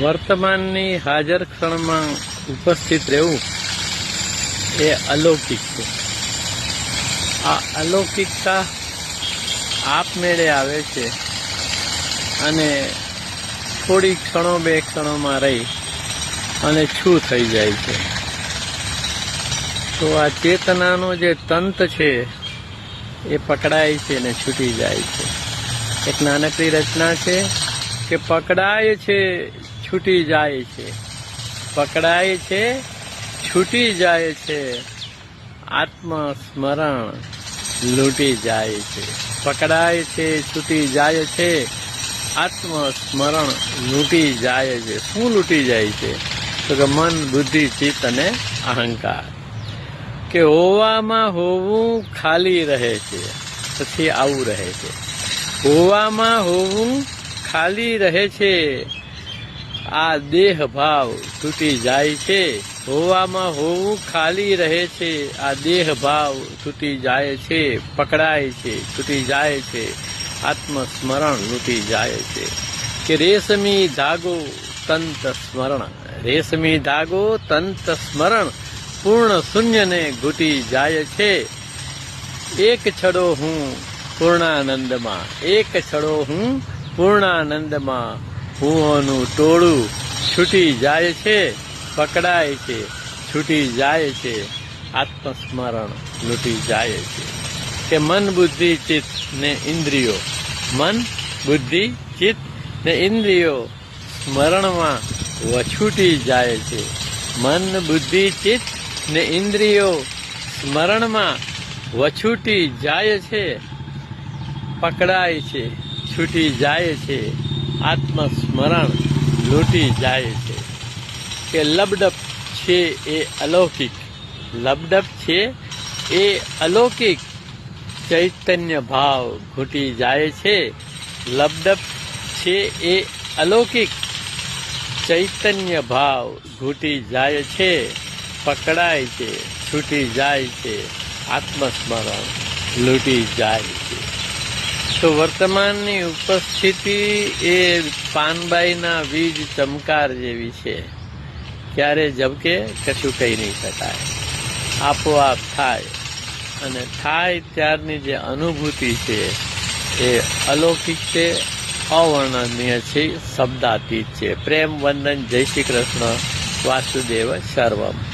વર્તમાનની હાજર ક્ષણમાં ઉપસ્થિત રહેવું એ અલૌકિક છે. આ અલૌકિકતા આપમેળે આવે છે અને થોડી ક્ષણો બે ક્ષણોમાં રહી અને છું થઈ જાય છે. તો આ ચેતનાનો જે તંત છે એ પકડાય છે ને છૂટી જાય છે. એક નાનકડી રચના છે કે પકડાય છે છૂટી જાય છે, પકડાય છે છૂટી જાય છે, આત્મસ્મરણ લૂંટી જાય છે. પકડાય છે છૂટી જાય છે, આત્મસ્મરણ લૂંટી જાય છે. શું લૂંટી જાય છે? તો કે મન, બુદ્ધિ, ચિત્ત અને અહંકાર. કે હોવામાં હોવું ખાલી રહે છે, પછી આવું રહે છે. હોવામાં હોવું ખાલી રહે છે, આ દેહ ભાવ તૂટી જાય છે. હોવામાં હોવું ખાલી રહે છે, આ દેહ ભાવ તૂટી જાય છે. પકડાય છે તૂટી જાય છે, આત્મસ્મરણ લૂંટી જાય છે. કે રેશમી ધાગો તંત સ્મરણ, રેશમી ધાગો તંત સ્મરણ પૂર્ણ શૂન્યને ઘૂંટી જાય છે. એક છડો હું પૂર્ણાનંદમાં, એક છડો હું પૂર્ણાનંદમાં, હુંઓનું ટોળું છૂટી જાય છે. પકડાય છે છૂટી જાય છે, આત્મસ્મરણ લૂંટી જાય છે. કે મન, બુદ્ધિ, ચિત્ત ને ઇન્દ્રિયો, મન, બુદ્ધિ, ચિત્ત ને ઇન્દ્રિયો સ્મરણમાં વછૂટી જાય છે. મન, બુદ્ધિ, ચિત્ત ને ઇન્દ્રિયો સ્મરણમાં વછૂટી જાય છે. પકડાય છે છૂટી જાય છે, આત્મસ્મરણ લૂંટી જાય છે. કે લબડપ છે એ અલૌકિક, લબડપ છે એ અલૌકિક, ચૈતન્ય ભાવ ઘૂંટી જાય છે. લબડપ છે એ અલૌકિક, ચૈતન્ય ભાવ ઘૂંટી જાય છે. પકડાય છે છૂટી જાય છે, આત્મસ્મરણ લૂંટી જાય છે. તો વર્તમાનની ઉપસ્થિતિ એ પાનબાઈના વીજ ચમકાર જેવી છે. ક્યારે ઝબકે કશું કહી નહીં શકાય, આપોઆપ થાય. અને થાય ત્યારની જે અનુભૂતિ છે એ અલૌકિક છે, અવર્ણનીય છે, શબ્દાતીત છે. પ્રેમ વંદન. જય શ્રી કૃષ્ણ. વાસુદેવ સર્વમ.